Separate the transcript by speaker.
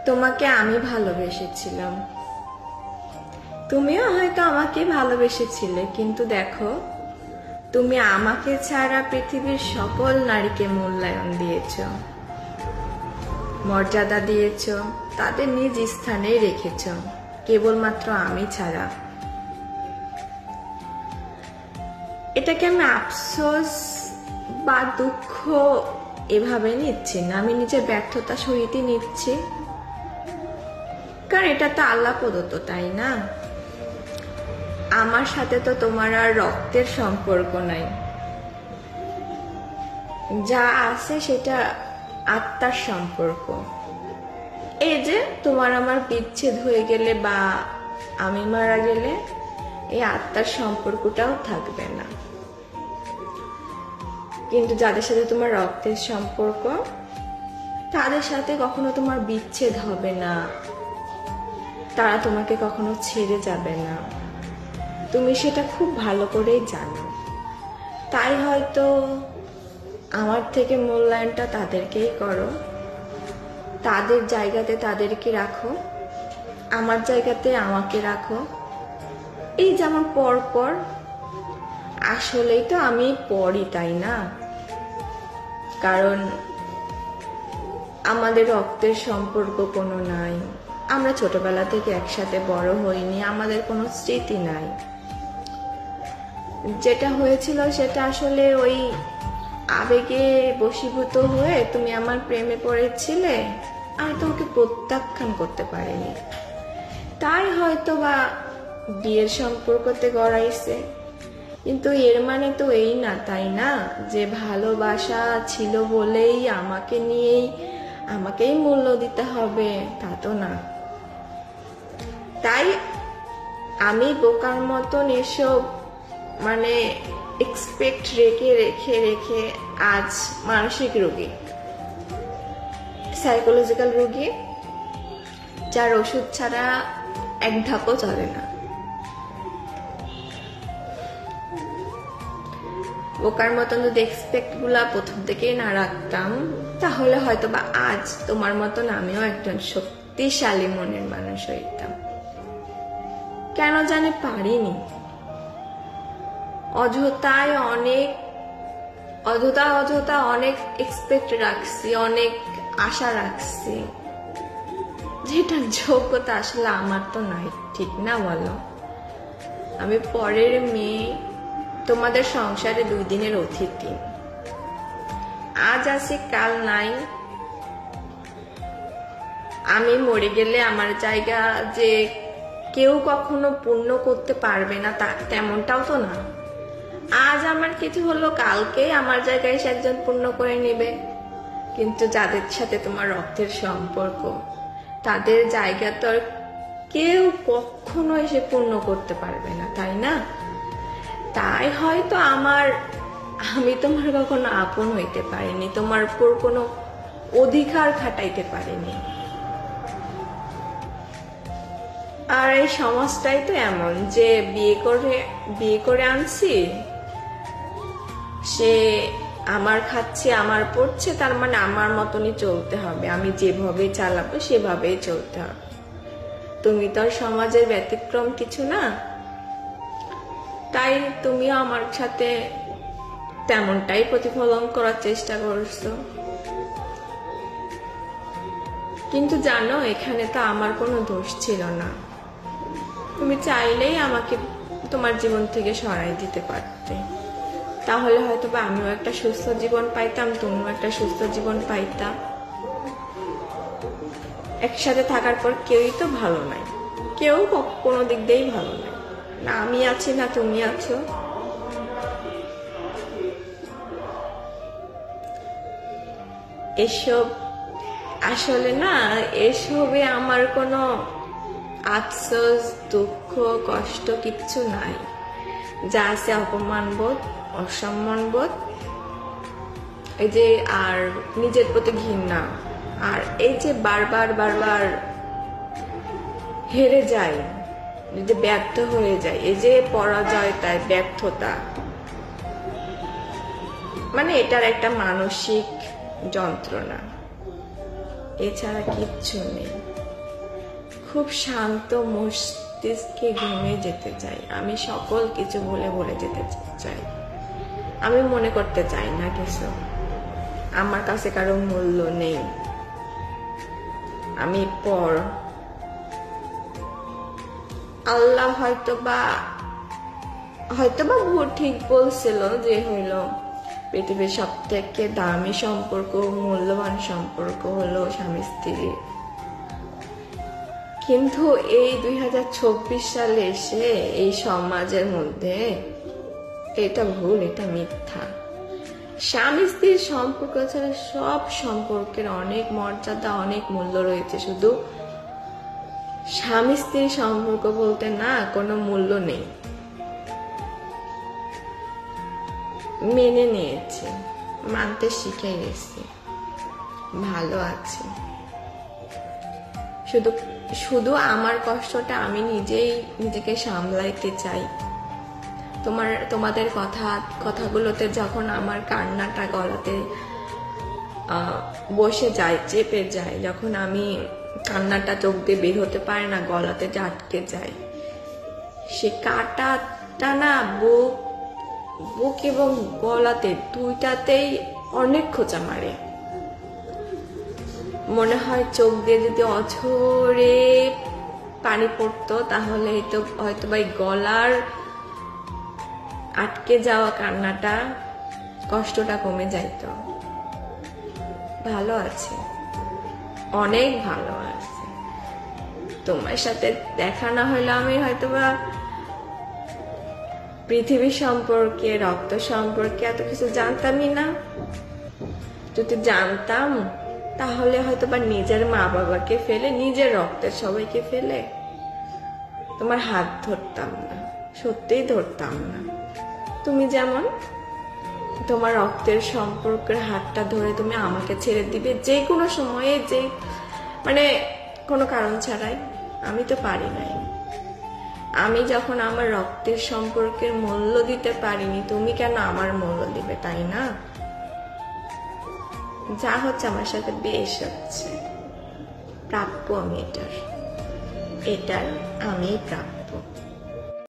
Speaker 1: তোমাকে আমি ভালোবেসেছিলাম, তুমিও হয়তো আমাকে ভালোবেসেছিলে, কিন্তু দেখো তুমি আমাকে ছাড়া পৃথিবীর সকল নারীকে মূল্যায়ন দিয়েছ, মর্যাদা দিয়েছ, তাদের নিজ স্থানে রেখেছ, কেবলমাত্র আমি ছাড়া। এটাকে আমি আফসোস বা দুঃখ এভাবে নিচ্ছি না, আমি নিজের ব্যর্থতা সহিতই নিচ্ছি, কারণ এটা তো আল্লাহ প্রদত্ত, তাই না? আমার সাথে তো তোমার আর রক্তের সম্পর্ক নাই, যা আছে সেটা আত্মার সম্পর্ক। এই যে তোমার আমার বিচ্ছেদ হয়ে গেলে বা আমি মারা গেলে এই আত্মার সম্পর্কটাও থাকবে না, কিন্তু যাদের সাথে তোমার রক্তের সম্পর্ক তাদের সাথে কখনো তোমার বিচ্ছেদ হবে না, তারা তোমাকে কখনো ছেড়ে যাবে না, তুমি সেটা খুব ভালো করেই জানো। তাই হয়তো আমার থেকে মূল্যায়নটা তাদেরকেই করো, তাদের জায়গাতে তাদেরকে রাখো, আমার জায়গাতে আমাকে রাখো। এই যেমন পর আসলেই তো আমি পরই, তাই না? কারণ আমাদের রক্তের সম্পর্ক কোনো নাই, আমরা ছোটবেলা থেকে একসাথে বড় হইনি, আমাদের কোনো স্মৃতি নাই। যেটা হয়েছিল সেটা আসলে ওই আবেগে বশীভূত হয়ে তুমি আমার প্রেমে পড়েছিলে, আমি তোমাকে প্রত্যাখ্যান করতে পারিনি, তাই হয়তো বা বিয়ের সম্পর্কতে গড়াইছে। কিন্তু এর মানে তো এই না, তাই না, যে ভালোবাসা ছিল বলেই আমাকেই মূল্য দিতে হবে, তা তো না। তাই আমি বোকার মতন এসব এক্সপেক্ট রেখে আজ মানসিক রোগী, সাইকোলজিক্যাল রোগী, যার ওষুধ ছাড়া এক ধাপও চলে না। বোকার মতন যদি এক্সপেক্ট গুলা প্রথম থেকেই না রাখতাম, তাহলে হয়তো বা আজ তোমার মতন আমিও একজন শক্তিশালী মনের মানুষ হইতাম। কেন জানি পারিনি, অযথা অনেক এক্সপেক্ট রাখছি, অনেক আশা রাখছি, যেটার যোগ্যতা আসলে আমার তো নাই, ঠিক না বলো? আমি পরের মেয়ে, তোমাদের সংসারে 2 দিনের অতিথি, আজ আছি কাল নাই। আমি মরে গেলে আমার জায়গা যে কেউ কখনো পূর্ণ করতে পারবে না তেমনটাও তো না। আজ আমার কিছু হলো, কালকে আমার জায়গায় এসে একজন পূর্ণ করে নেবে, কিন্তু যাদের সাথে তোমার রক্তের সম্পর্ক তাদের জায়গা তো আর কেউ কখনো এসে পূর্ণ করতে পারবে না, তাই না? তাই হয়তো আমি তোমার কখনো আপন হইতে পারিনি, তোমার উপর কোনো অধিকার খাটাইতে পারিনি। আর এই সমাজটাই তো এমন যে বিয়ে করে আনছি, সে আমার খাচ্ছে আমার পড়ছে, তার মানে আমার মতনই চলতে হবে, আমি যেভাবে চালাবো সেভাবেই চলতে হবে। তুমি তো আর সমাজের ব্যতিক্রম কিছু না, তাই তুমিও আমার সাথে তেমনটাই প্রতিফলন করার চেষ্টা করছো। কিন্তু জানো, এখানে তো আমার কোনো দোষ ছিল না, তুমি চাইলেই আমাকে তোমার জীবন থেকে সরাই দিতে পারতে, তাহলে হয়তো বা আমিও একটা সুস্থ জীবন পাইতাম, তুমিও একটা সুস্থ জীবন পাইতা। একসাথে থাকার পর কেউই তো ভালো নাই, কেউ কোনো দিক দিয়েই ভালো নাই, না আমি আছি না তুমি আছো। এসব আসলে না, এসবে আমার কোনো আফসোস, দুঃখ, কষ্ট কিচ্ছু নাই, যা আছে অপমানবোধ, অসম্মানবোধ, এই যে আর নিজের প্রতি ঘৃণা, আর এই যে বারবার হেরে যায়, যে ব্যর্থ হয়ে যায়, এই যে পরাজয়তায় ব্যর্থতা, এটার একটা মানসিক যন্ত্রণা, এছাড়া কিচ্ছু নেই। খুব শান্ত মস্তিষ্কে ঘুমিয়ে যেতে চাই। আমি সকল কিছু বলে যেতে চাই। আমি মনে করতে চাই না কিছু, আমার কাছে কারো মূল্য নেই, আমি পর। আল্লাহ হয়তোবা ভুল ঠিক বলছিল যে হইল পৃথিবীর সব থেকে দামি সম্পর্ক, মূল্যবান সম্পর্ক হলো স্বামী স্ত্রী। কিন্তু এই 2024 সালে এসে এই সমাজের মধ্যে এটা ভুল, এটা মিথ্যা। স্বামী স্ত্রীর সম্পর্ক ছাড়া সব সম্পর্কের অনেক মর্যাদা, অনেক মূল্য রয়েছে। শুধু স্বামী স্ত্রীর সম্পর্ক বলতে না, কোনো মূল্য নেই। মেনে নিয়েছি, মানতে শিখে গেছি, ভালো আছি। শুধু আমার কষ্টটা আমি নিজেকে সামলাইতে চাই। তোমাদের কথাগুলোতে যখন আমার কান্নাটা গলাতে বসে যায়, চেপে যায়, যখন আমি কান্নাটা চোখ দিয়ে বের হতে পারে না, গলাতে আটকে যায়, সে কাটাটা না বুক এবং গলাতে দুইটাতেই অনেক খোঁচা মারে। মনে হয় চোখ দিয়ে যদি অঝরে পানি পড়তো তাহলে হয়তো বা গলার আটকে যাওয়া কান্নাটা, কষ্টটা কমে যাইত। ভালো আছে, অনেক ভালো আছে। তোমার সাথে দেখা না হইলে আমি হয়তোবা পৃথিবী সম্পর্কে, রক্ত সম্পর্কে এত কিছু জানতামই না। যদি জানতাম তাহলে হয়তোবা নিজের মা বাবাকে ফেলে, নিজের রক্তের সবাইকে ফেলে তোমার হাত ধরতাম না, সত্যিই ধরতাম না। তুমি যেমন তোমার রক্তের সম্পর্কের হাতটা ধরে তুমি আমাকে ছেড়ে দিবে যে কোনো সময়ে, যে কোনো কারণ ছাড়াই। আমি তো পারি নাই। আমি যখন আমার রক্তের সম্পর্কের মূল্য দিতে পারিনি, তুমি কেন আমার মূল্য দিবে, তাই না? যা হচ্ছে আমার সাথে বেশ হচ্ছে, প্রাপ্য আমি এটার আমি প্রাপ্য।